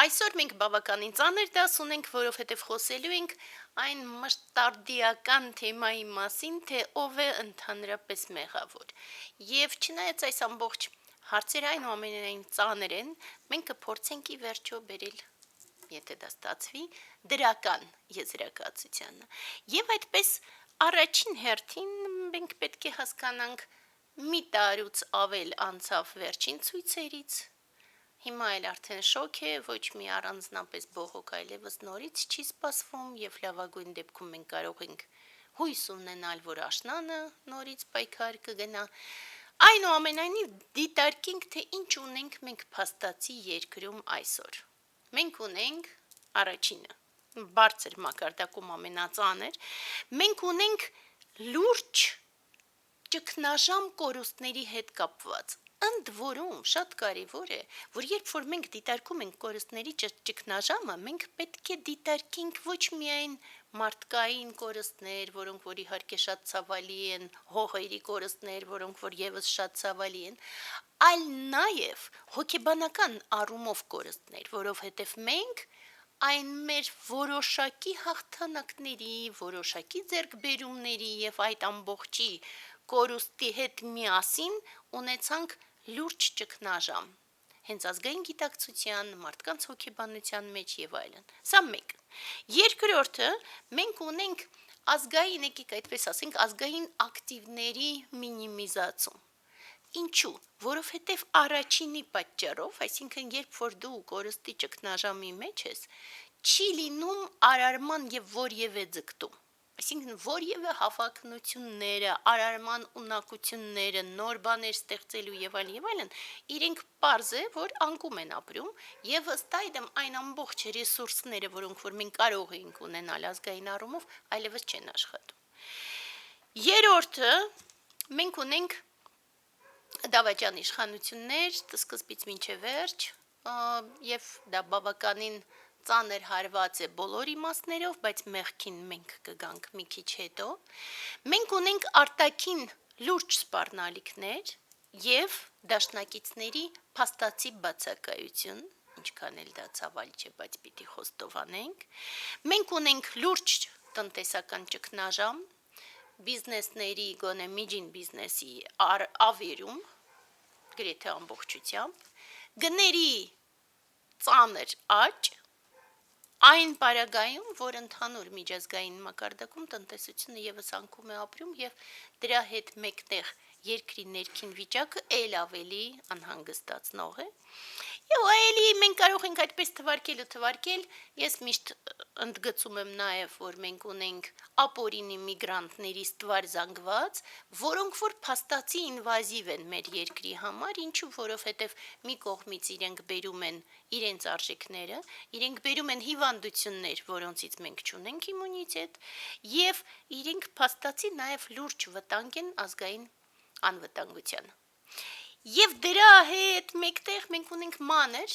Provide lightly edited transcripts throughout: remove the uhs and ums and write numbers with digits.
Այսօր մենք բավականին ծանր դաս ունենք, որովհետև խոսելու ենք այն մշտարդիական թեմայի մասին, թե ով է ընդհանրապես մեղավոր։ Եվ չնայած այս ամբողջ հարցերը այնուամենայնիվ ծանր են, մենք կփորձենք ի վերջո բերել, եթե դա ստացվի, դրական եզրակացությանը։ Եվ այդպես առաջին հերթին մենք պետք է հասկանանք մի տարուց ավել անցավ վերջին ցույցերից, հիմա էլ արդեն շոկ է, ոչ մի առանձնապես բողոք այլևս նորից չի սպասվում եւ լավագույն դեպքում մենք կարող ենք հույս ունենալ, որ աշնանը նորից պայքար կգնա։ Այնուամենայնիվ դիտարկենք, թե ինչ ունենք մենք փաստացի երկրում այսօր։ Մենք ունենք առաջինը, բարձր մակարդակում ամենածանր, մենք ունենք լուրջ ճգնաժամ կորուստների հետ կապված։ Ընդ որում շատ կարևոր է, որ երբ որ մենք դիտարկում ենք կորուստների ճգնաժամը, մենք պետք է դիտարկենք ոչ միայն մարդկային կորուստներ, որոնք որ իհարկե շատ ցավալի են, հողերի կորուստներ, որոնք որ եւս շատ ցավալի են, այլ նաեւ հոգեբանական առումով կորուստներ, որովհետեւ մենք այն մեր որոշակի հաղթանակների, որոշակի ձեռքբերումների եւ այդ ամբողջի կորուստի հետ միասին ունեցանք լուրջ ճգնաժամ, հենց ազգային գիտակցության, մարդկանց հոգեբանության մեջ եւ այլն։ Սա մեկ։ Երկրորդը, մենք ունենք ազգային, եկեք այդպես ասենք, ազգային ակտիվների մինիմիզացում։ Ինչու՞, որովհետև առաջինի պատճառով, այսինքն երբ որ դու կորստի ճգնաժամի մեջ ես, չի լինում արարման եւ որևէ ձգտում։ Այսինքն որևէ հավակնությունները, արարման ունակությունները, նոր բաներ ստեղծելու եւ այլն, իրենք պարզ է, որ անկում են ապրում եւ ըստ այդմ այն ամբողջ ռեսուրսները, որոնք որ մենք կարող ենք ունենալ ազգային առումով, այլևս չեն աշխատում։ Երրորդը, մենք ունենք դավաճան իշխանություններ, սկզբից մինչև վերջ, եւ դա բավականին ծանր հարված է բոլոր իմաստներով, բայց մեղքին մենք կգանք մի քիչ հետո։ Մենք ունենք արտաքին լուրջ սպառնալիքներ եւ դաշնակիցների փաստացի բացակայություն, ինչքան էլ դա ցավալի չէ, բայց պիտի խոստովանենք։ Մենք ունենք լուրջ տնտեսական ճգնաժամ, բիզնեսների, գոնե միջին բիզնեսի ավերում, գրեթե ամբողջությամբ, գների ծանր աճ, այն պարագայում, որ ընդհանուր միջազգային մակարդակում տնտեսությունը եւս անկում է ապրում եւ դրա հետ մեկտեղ երկրի ներքին վիճակը ել ավելի անհանգստացնող է։ Եվ այլի մենք կարող ենք այդպես թվարկել, ես միշտ ընդգծում եմ նաև, որ մենք ունենք ապօրինի միգրանտների ստվար զանգված, որոնք որ փաստացի ինվազիվ են մեր երկրի համար, ինչու որովհետև մի կողմից իրենք բերում են իրենց արժեքները, իրենք բերում են հիվանդություններ, որոնցից մենք չունենք իմունիտետ, եւ իրենք փաստացի նաև լուրջ վտանգ են ազգային անվտանգությանը։ Եվ դրա հետ մեկտեղ մենք ունենք մանր,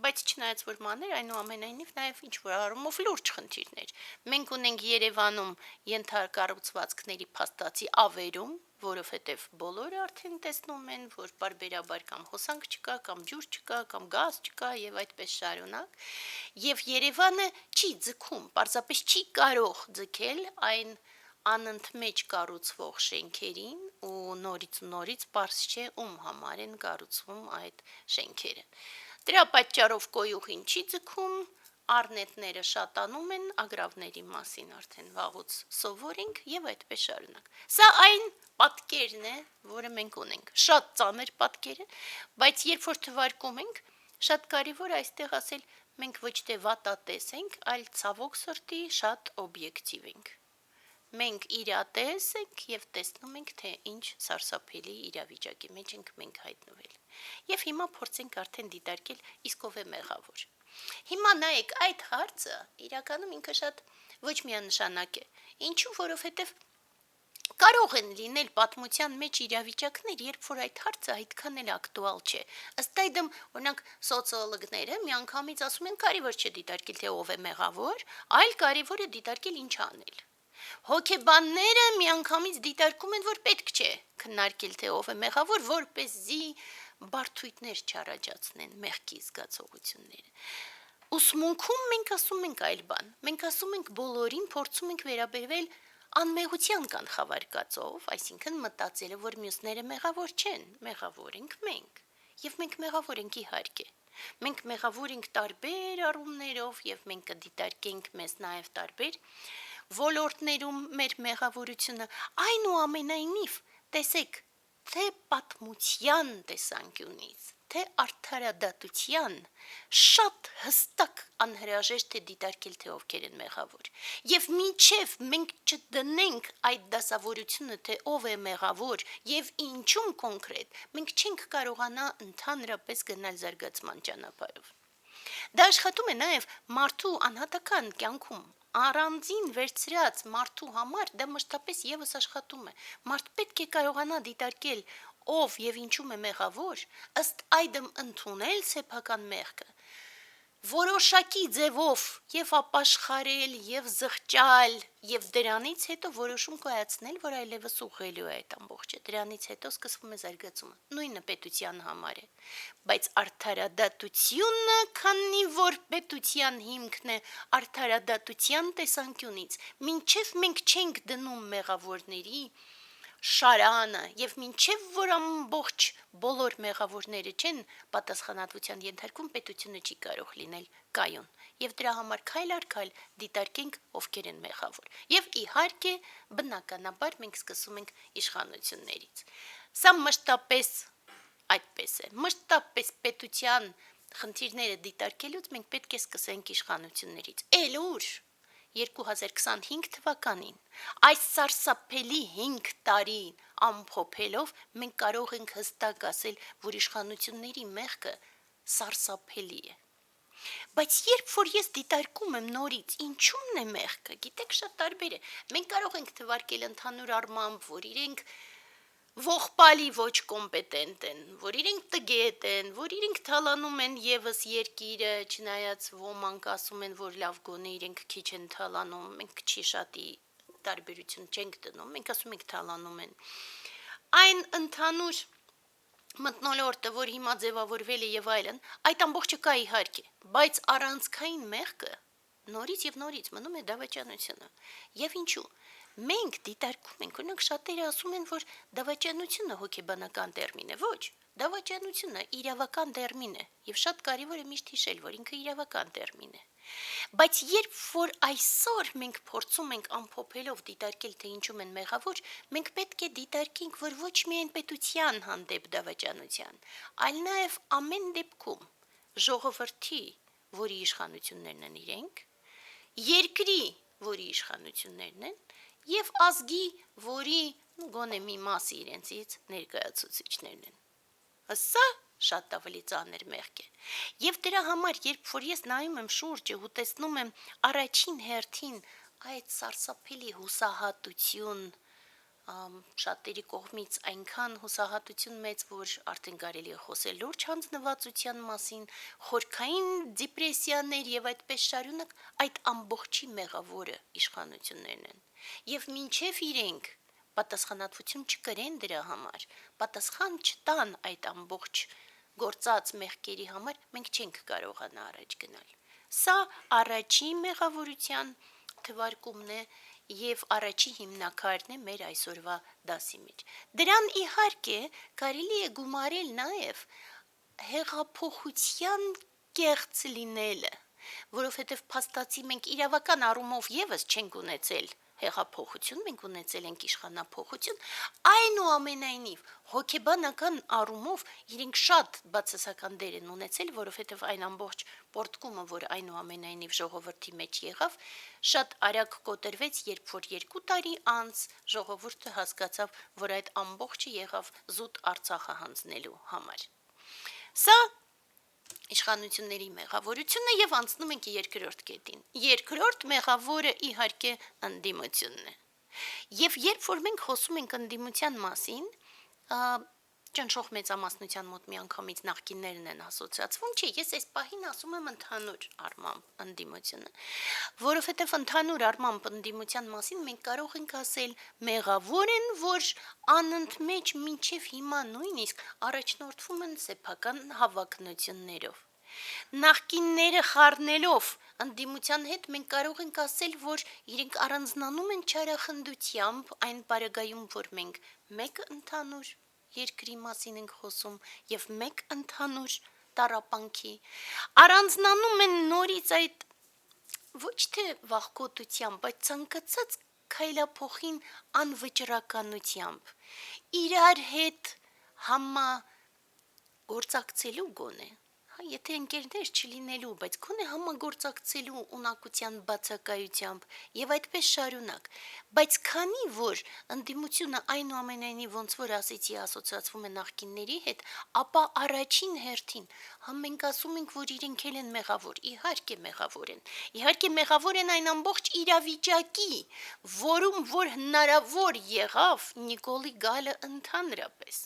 բայց չնայած որ մանր, այնուամենայնիվ նաև ինչ-որ առումով լուրջ խնդիրներ։ Մենք ունենք Երևանում ենթակառուցվածքների փաստացի ավերում, որովհետև բոլորը արդեն տեսնում են, որ բարբերաբար կամ հոսանք չկա, կամ ջուր չկա, կամ գազ չկա եւ այդպես շարունակ։ Եվ Երևանը չի ձգում, պարզապես չի կարող ձգել այն անընդմեջ կառուցվող շենքերին ու նորից պարզ չէ ում համար են կառուցվում այդ շենքերը։ Դրա պատճառով կոյուղին չի ձգում, առնետները շատանում են, ագրավների մասին արդեն վաղուց սովոր ենք եւ այդպես շարունակ։ Սա այն պատկերն է, որը մենք ունենք։ Շատ ծանր պատկեր է, բայց երբ որ թվարկում ենք, շատ կարևոր է այստեղ ասել, մենք ոչ թե վատատես ենք, այլ ցավոք սրտի շատ օբյեկտիվ ենք։ Մենք իրատես ենք եւ տեսնում ենք, թե ինչ սարսափելի իրավիճակի մեջ ենք մենք հայտնվել։ Եվ հիմա փորձենք արդեն դիտարկել իսկ ով է մեղավոր։ Հիմա նայեք, այդ հարցը իրականում ինքը շատ ոչ միանշանակ է։ Ինչու, որովհետեւ կարող են լինել պատմության մեջ իրավիճակներ, երբ որ այդ հարցը այդքան էլ ակտուալ չէ։ Ըստ այդմ, օրինակ, սոցիոլոգները միանգամից ասում են, կարևոր չէ դիտարկել, թե ով է մեղավոր, այլ կարևոր է դիտարկել ինչ անել։ Հոգեբանները միանգամից դիտարկում են, որ պետք չէ քննարկել, թե ով է մեղավոր, որպեսզի բարդույթներ չառաջացնեն մեղքի զգացողությունները։ Ուսմունքում մենք ասում ենք այլ բան։ Մենք ասում ենք բոլորին փորձում ենք վերաբերվել անմեղության կանխավարկածով, այսինքն մտածելը, որ մյուսները մեղավոր չեն, մեղավոր ենք մենք։ Եվ մենք մեղավոր ենք իհարկե։ Մենք մեղավոր ենք տարբեր առումներով եւ մենք կդիտարկենք մեզ նաեւ տարբեր ոլորտներում մեր մեղավորությունը, այնուամենայնիվ, տեսեք, թե պատմության տեսանկյունից, թե արդարադատության շատ հստակ անհրաժեշտ է դիտարկել, թե ովքեր են մեղավոր։ Եվ մինչև մենք չդնենք այդ դասավորությունը, թե ով է մեղավոր եւ ինչում կոնկրետ, մենք չենք կարողանա ընդհանրապես գնալ զարգացման ճանապարհով։ Դա աշխատում է նաև մարդու անհատական կյանքում, առանձին վերցրած մարդու համար դա մշտապես եւս աշխատում է։ Մարդ պետք է կարողանա դիտարկել ով եւ ինչում է մեղավոր, ըստ այդմ ընդունել սեփական մեղքը, որոշակի ձևով եւ ապաշխարել եւ զղջալ եւ դրանից հետո որոշում կայացնել, որ այլևս ուղղելու է այդ ամբողջը, դրանից հետո սկսվում է զարգացումը։ Նույնը պետության համար է, բայց արդարադատությունը, քանի որ պետության հիմքն է, արդարադատության տեսանկյունից, մինչև մենք չենք դնում մեղավորների շարանը եւ մինչեւ որ ամբողջ բոլոր մեղավորները չեն պատասխանատվության ենթարկվում, պետությունը չի կարող լինել կայուն եւ դրա համար քայլ առ քայլ դիտարկենք ովքեր են մեղավոր եւ իհարկե բնականաբար մենք սկսում ենք իշխանություններից։ Սա մշտապես այդպես է, մշտապես պետության խնդիրները դիտարկելուց մենք պետք է սկսենք իշխանություններից։ Էլուր 2025 թվականին այս սարսափելի 5 տարի ամփոփելով մենք կարող ենք հստակ ասել, որ իշխանությունների մեղքը սարսափելի է։ Բայց երբ որ ես դիտարկում եմ նորից ինչումն է մեղքը, գիտեք շատ տարբեր է։ Մենք կարող ենք թվարկել ընդհանուր առմամբ, որ իրենք ողբալի ոչ կոմպետենտ են, որ իրենք տգետ են, որ իրենք թալանում են եւս երկիրը, չնայած ոմանք ասում են, որ լավ գոնե իրենք քիչ են թալանում, մենք չի շատի տարբերություն չենք դնում, մենք ասում ենք թալանում են։ Այն ընդհանուր մթնոլորտը, որ հիմա ձևավորվել է եւ այլն, այդ ամբողջը կա իհարկե, բայց առանցքային մեղքը նորից եւ նորից մնում է դավաճանությունը։ Եվ ինչու։ Մենք դիտարկում ենք, օրինակ շատերը ասում են, որ դավաճանությունը հոգեբանական տերմին է, ոչ, դավաճանությունը իրավական տերմին է, եւ շատ կարեւոր է միշտ հիշել, որ ինքը իրավական տերմին է։ Բայց երբ որ այսօր մենք փորձում ենք ամփոփելով դիտարկել, թե ինչում են մեղավոր, մենք պետք է դիտարկենք, որ ոչ միայն պետության հանդեպ դավաճանության, այլ նաեւ ամեն դեպքում ժողովրդի, որի իշխանություններն են իրենք, երկրի, որի իշխանություններն են, եւ ազգի, որի գոնե մի մասը իրենցից ներկայացուցիչներն են։ Սա շատ ավելի ծանր մեղք է։ Եվ դրա համար, երբ որ ես նայում եմ շուրջը ու տեսնում եմ առաջին հերթին այդ սարսափելի հուսահատություն, շատերի կողմից այնքան հուսահատություն մեծ, որ արդեն կարելի է խոսել լուրջ հանձնվածության մասին, խորքային դեպրեսիաներ եւ այդպես շարունակ, այդ ամբողջի մեղավորը իշխանություններն են։ Եվ մինչև իրենք պատասխանատվություն չկրեն դրա համար, պատասխան չտան այդ ամբողջ գործած մեղքերի համար, մենք չենք կարողանա առաջ գնալ։ Սա առաջին մեղավորության թվարկումն է եւ առաջի հիմնակարն է մեր այսօրվա դասի մեջ։ Դրան իհարկե կարելի է գումարել նաեւ հեղափոխության կեղծ լինելը, որովհետեւ փաստացի մենք իրավական առումով եւս չենք ունեցել հեղափոխություն, մենք ունեցել ենք իշխանափոխություն, այնուամենայնիվ հոգեբանական առումով իրենք շատ բացասական դեր են ունեցել, որովհետև այն ամբողջ պորտկումը, որ այնուամենայնիվ ժողովրդի մեջ եղավ, շատ արագ կոտրվեց, երբ որ 2 տարի անց ժողովուրդը հասկացավ, որ այդ ամբողջը եղավ զուտ Արցախը հանձնելու համար։ Սա իշխանությունների մեղավորությունը եւ անցնում ենք երկրորդ կետին։ Երկրորդ մեղավորը իհարկե ընդդիմությունն է։ Եվ երբ որ մենք խոսում ենք ընդդիմության մասին, ճնշող մեծամասնության մոտ միանգամից նախկիններն են ասոցիացվում, չէ, ես այս պահին ասում եմ ընդհանուր առմամբ ընդդիմությունը, որովհետև ընդհանուր առմամբ ընդդիմության մասին մենք կարող ենք ասել մեղավոր են, որ անընդմեջ մինչև հիմա նույնիսկ առաջնորդվում են սեփական հավակնություններով։ Նախկինները խառնելով ընդդիմության հետ մենք կարող ենք ասել, որ իրենք առանձնանում են չարախնդությամբ այն պարագայում, որ մենք մեկ ընդհանուր երկրի մասին ենք խոսում եւ մեկ ընդհանուր տառապանքի առանձնանում են նորից այդ ոչ թե վախկոտությամբ, բայց ցանկացած քայլափոխին անվճռականությամբ իրար հետ համագործակցելու գոնե եթե ընկերներ չլինելու, բայց գոնե համագործակցելու ունակության բացակայությամբ եւ այդպես շարունակ, բայց քանի որ ընդդիմությունը այնուամենայնիվ ոնց որ ասեցի ասոցիացվում է նախկինների հետ, ապա առաջին հերթին մենք ասում ենք, որ իրենք են մեղավոր, իհարկե մեղավոր են այն ամբողջ իրավիճակի, որում որ հնարավոր եղավ Նիկոլի գալը ընդհանրապես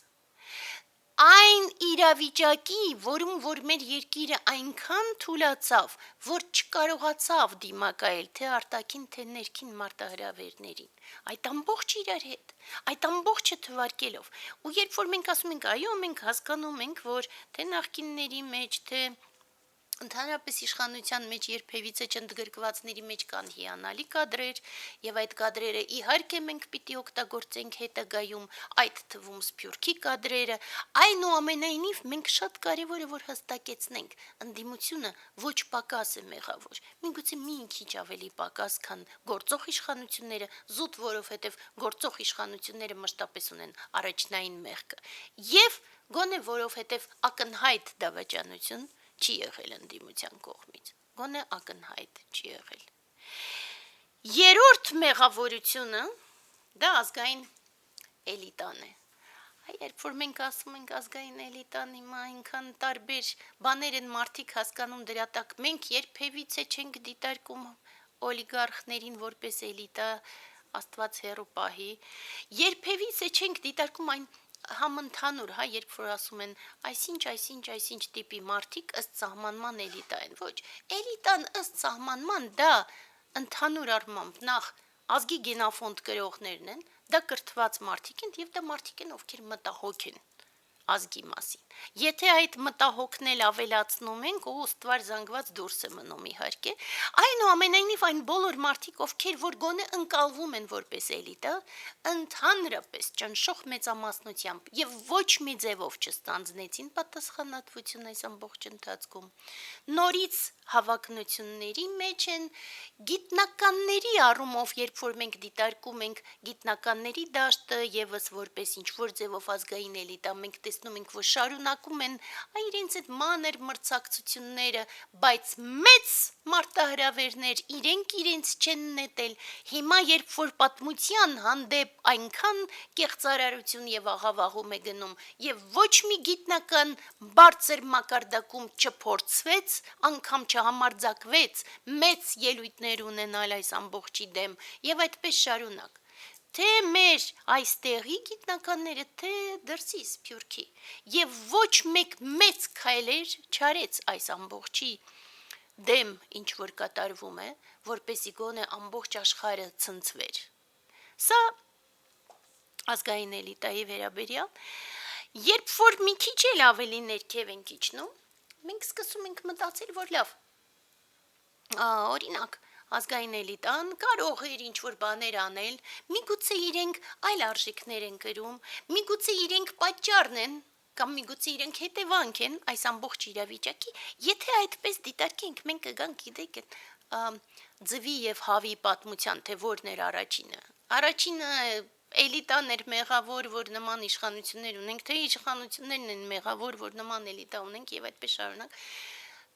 այն իրավիճակի, որում որ մեր երկիրը այնքան թուլացավ, որ չկարողացավ դիմակայել թե արտաքին, թե ներքին մարտահրավերներին, այդ ամբողջ իրար հետ, այդ ամբողջը թվարկելով, ու երբ որ մենք ասում ենք, այո, մենք հասկանում ենք, որ թե նախկինների մեջ, թե ընդհանրապես իշխանության մեջ երբևիցե չընդգրկվածների մեջ կան հիանալի կադրեր եւ այդ կադրերը իհարկե մենք պիտի օգտագործենք հետագայում այդ թվում Սփյուռքի կադրերը այնուամենայնիվ մենք շատ կարեւոր է որ հստակեցնենք ընդդիմությունը ոչ պակաս է մեղավոր միգուցե մի քիչ ավելի պակաս քան գործող իշխանությունները զուտ որովհետեւ գործող իշխանությունները մշտապես ունեն առաջնային մեղքը եւ գոնե որովհետեւ ակնհայտ դավաճանություն չի եղել ընդդիմության կողմից, գոնե ակնհայտ չի եղել։ Երրորդ մեղավորությունը դա ազգային էլիտան է։ Երբ որ մենք ասում ենք ազգային էլիտան, հիմա այնքան տարբեր բաներ են մարդիկ հասկանում դրա տակ, մենք երբևիցե չենք դիտարկում օլիգարխներին որպես էլիտա, Աստված հեռու պահի, երբևիցե չենք դիտարկում այն համընդհանուր, երբ որ ասում են այսինչ տիպի մարդիկ ըստ սահմանման էլիտա են, ոչ, էլիտան ըստ սահմանման դա ընդհանուր առմամբ նախ ազգի գենաֆոնդ կրողներն են, դա կրթված մարդիկ են եւ դա մարդիկ են, ովքեր մտահոգ են ազգի մասին։ Եթե այդ մտահոգն էլ ավելացնում ենք ու ստվար զանգված դուրս է մնում իհարկե, այնուամենայնիվ այն բոլոր մարդիկ, ովքեր որ գոնե ընկալվում են որպես էլիտա, ընդհանրապես ճնշող մեծամասնությամբ եւ ոչ մի ձևով չստանձնեցին պատասխանատվություն այս ամբողջ ընթացքում։ Նորից հավակնությունների մեջ են գիտնականների առումով, երբ որ մենք դիտարկում ենք գիտնականների դաշտը եւս որպես ինչ որ ձևով ազգային էլիտա, մենք տեսնում ենք, որ շարունակում են իրենց այդ մանր մրցակցությունները, բայց մեծ մարտահրավերներ իրենց չեն նետել։ Հիմա երբ որ պատմության հանդեպ այնքան կեղծարարություն եւ աղավաղում է գնում եւ ոչ մի գիտնական բարձր մակարդակում չփորձվեց, անգամ չհամարձակվեց մեծ ելույթներ ունենալ այս ամբողջի դեմ եւ այդպես շարունակ։ Թե մեր այստեղի գիտնականները, թե դրսի Սփյուռքի եւ ոչ մեկ մեծ քայլեր չարեց այս ամբողջի դեմ, ինչ որ կատարվում է, որպեսզի գոնե ամբողջ աշխարհը ցնցվեր։ Սա ազգային էլիտայի վերաբերյալ, երբ որ մի քիչ էլ ավելի ներքև ենք իջնում, մենք սկսում ենք մտածել, որ լավ, օրինակ ազգային էլիտան կարող էր ինչ-որ բաներ անել, միգուցե իրենք այլ արժեքներ են կրում, միգուցե իրենք պատճառն են, կամ միգուցե իրենք հետևանք են այս ամբողջ իրավիճակի, եթե այդպես դիտարկենք, մենք կգանք գիտեք ձվի եւ հավի պատմության, թե որն էր առաջինը։ Առաջինը էլիտան էր մեղավոր, որ նման իշխանություններ ունենք, թե իշխանություններն են մեղավոր, որ նման էլիտա ունենք եւ այդպես շարունակ։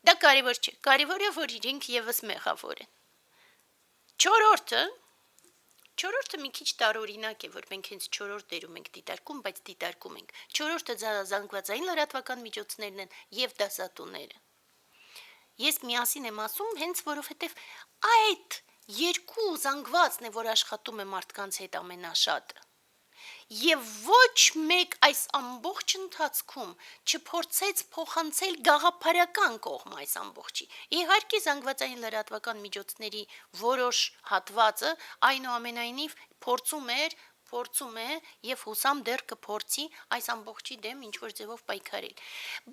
Դա կարևոր չէ, կարևորը որ իրենք եւս մեղավոր են։ Չորրորդը մի քիչ տարօրինակ է, որ մենք հենց չորրորդ դերում ենք դիտարկում, բայց դիտարկում ենք։ Չորրորդը զանգվածային լրատվական միջոցներն են եւ դասատուները։ Ես միասին եմ ասում, հենց որովհետեւ այդ երկու զանգվածն է, որ աշխատում է մարդկանց հետ ամենաշատը։ Եվ ոչ մեկ այս ամբողջ ընթացքում չփորձեց փոխանցել գաղափարական կողմը այս ամբողջի։ Իհարկե զանգվածային լրատվական միջոցների որոշ հատվածը այնուամենայնիվ փորձում է եւ հուսամ դեռ կփորձի այս ամբողջի դեմ ինչ որ ձևով պայքարել։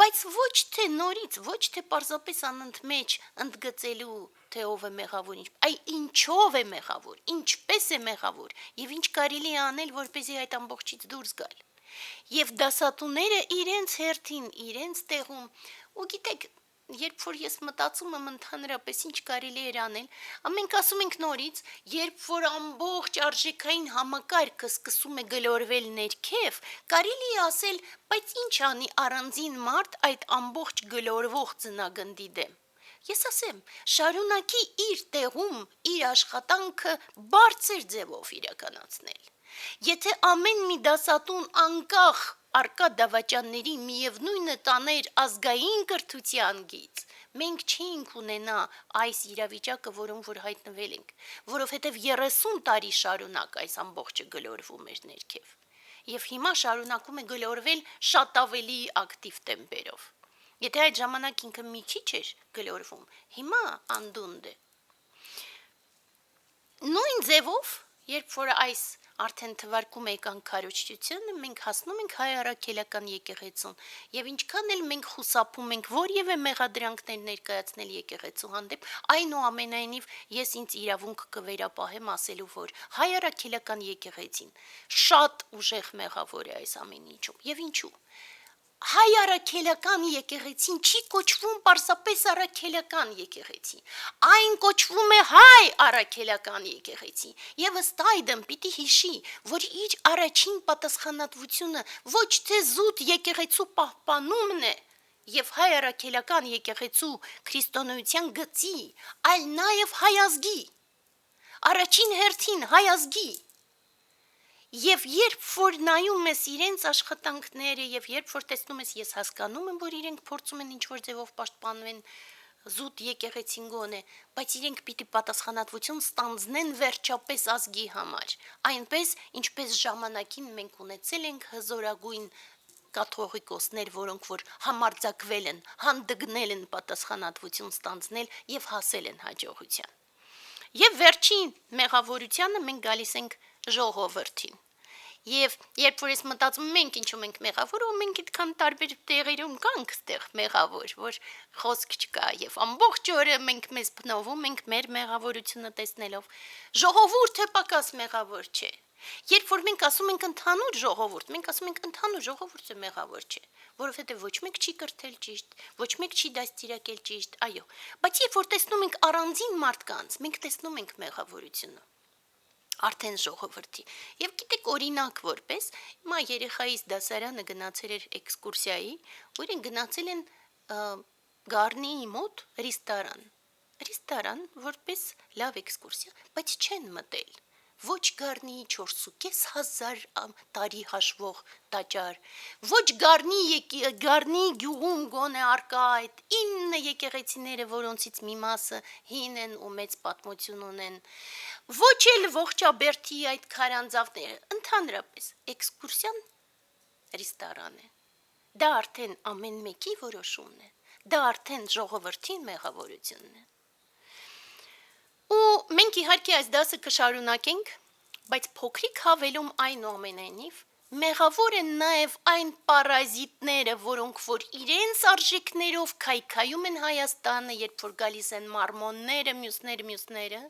Բայց ոչ թե նորից, ոչ թե պարզապես անընդմեջ ընդգծելու թե ով է մեղավոր, այ ինչով է մեղավոր, ինչպես է մեղավոր եւ ինչ կարելի է անել, որպեսզի այդ ամբողջից դուրս գալ։ Եվ դասատուները իրենց հերթին, իրենց տեղում, ու գիտեք, երբ որ ես մտածում եմ ընդհանրապես ինչ կարելի էր անել, մենք ասում ենք նորից, երբ որ ամբողջ արժեքային համակարգը սկսում է գլորվել ներքև, կարելի է ասել, բայց ինչ անի առանձին մարդ այդ ամբողջ գլորվող ծնագնդի դեմ։ Ես ասեմ, շարունակի իր տեղում իր աշխատանքը բարձր ձևով իրականացնել։ Եթե ամեն մի դասատուն անկախ արկա դավաճանների միևնույնը տաներ ազգային կրթության գիծ, մենք չէինք ունենա այս իրավիճակը, որում որ հայտնվել ենք, որովհետև 30 տարի շարունակ այս ամբողջը գլորվում էր ներքև։ Եվ հիմա շարունակում է գլորվել շատ ավելի ակտիվ տեմպերով։ Եթե այդ ժամանակ ինքը մի քիչ էր գլորվում, հիմա անդունդը։ Նույն ձևով, երբ որ այս արդեն թվարկում է կանգարոջությունը, մենք հասնում ենք հայ առաքելական եկեղեցուն, եւ ինչքան էլ մենք խուսափում ենք որևէ մեղադրանքներ ներկայացնել եկեղեցու հանդեպ, այնուամենայնիվ ես ինձ իրավունք կվերապահեմ ասելու, որ հայ առաքելական եկեղեցին շատ ուժեղ մեղավոր է այս ամեն ինչում, եւ ինչու։ Հայ առաքելական եկեղեցին չի կոչվում պարզապես առաքելական եկեղեցի, այն կոչվում է հայ առաքելական եկեղեցի, եւ ըստ այդմ պիտի հիշի, որ իր առաջին պատասխանատվությունը ոչ թե զուտ եկեղեցու պահպանումն է, եւ հայ առաքելական եկեղեցու քրիստոնեության գծի, այլ նաեւ հայ ազգի, առաջին հերթին հայ ազգի։ Եվ երբ որ նայում ես իրենց աշխատանքները եւ երբ որ տեսնում ես, ես հասկանում եմ, որ իրենք փորձում են ինչ-որ ձևով պաշտպանվեն զուտ եկեղեցին գոնե, բայց իրենք պիտի պատասխանատվություն ստանձնեն վերջապես ազգի համար, այնպես ինչպես ժամանակին մենք ունեցել ենք հզորագույն կաթողիկոսներ, որոնք որ համարձակվել են, հանդգնել են պատասխանատվություն ստանձնել եւ հասել են հաջողության։ Եվ վերջին մեղավորությանը մենք գալիս ենք ժողովրդին։ Եվ երբ որ ես մտածում մենք ինչու ենք մեղավոր, ու մենք այդքան տարբեր տեղերում կանք ստեղ մեղավոր, որ խոսք չկա եւ ամբողջ օրը մենք մեզ փնովում ենք մեր մեղավորությունը տեսնելով։ Ժողովուրդը պակաս մեղավոր չէ։ Երբ որ մենք ասում ենք ընդհանուր ժողովուրդ, մենք ասում ենք ընդհանուր ժողովուրդը մեղավոր չէ, որովհետեւ ոչ մեկ չի կրթել ճիշտ, ոչ մեկ չի դաստիարակել ճիշտ, այո, բայց երբ որ տեսնում ենք առանձին մարդկանց, մենք տեսնում ենք մեղավորությունը արդեն ժողովրդի։ Եվ գիտեք օրինակ որպես, հիմա երեխայիս դասարանը գնացել էր էքսկուրսիայի, որ են գնացել են Գառնիի մոտ ռեստորան, որպես լավ էքսկուրսիա, բայց չեն մտել։ Ոչ Գառնիի 4.500 տարի հաշվող տաճար, ոչ Գառնիի գյուղում գոնե արկա այդ 9 եկեղեցիները, որոնցից մի մասը հին են ու մեծ պատմություն ունեն, ոչ էլ Ողջաբերդի այդ քարանձավները, ընդհանրապես էքսկուրսիան ռեստորան է։ Դա արդեն ամեն մեկի որոշումն է, դա արդեն ժողովրդի մեղավորությունն է։ Ու մենք իհարկե այս դասը կշարունակենք, բայց փոքրիկ հավելում այնուամենայնիվ մեղավոր են նաև այն պարազիտները, որոնք որ իրենց արժեքներով քայքայում են Հայաստանը, երբ որ գալիս են մարմոնները, մյուսները,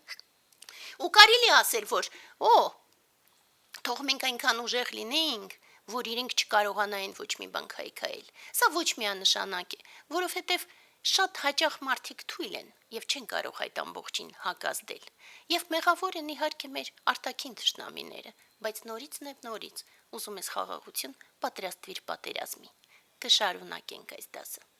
ու կարելի ասել, որ թող մենք այնքան ուժեղ լինեինք, որ իրենք չկարողանային ոչ մի բան քայքայել։ Սա ոչ միանշանակ է, որովհետև շատ հաճախ մարդիկ թույլ են եւ չեն կարող այդ ամբողջին հակազդել։ Եվ մեղավոր են իհարկե մեր արտաքին թշնամիները, բայց նորից ուզում ես խաղաղություն, պատրաստվիր պատերազմի։ Կշարունակենք այս դասը։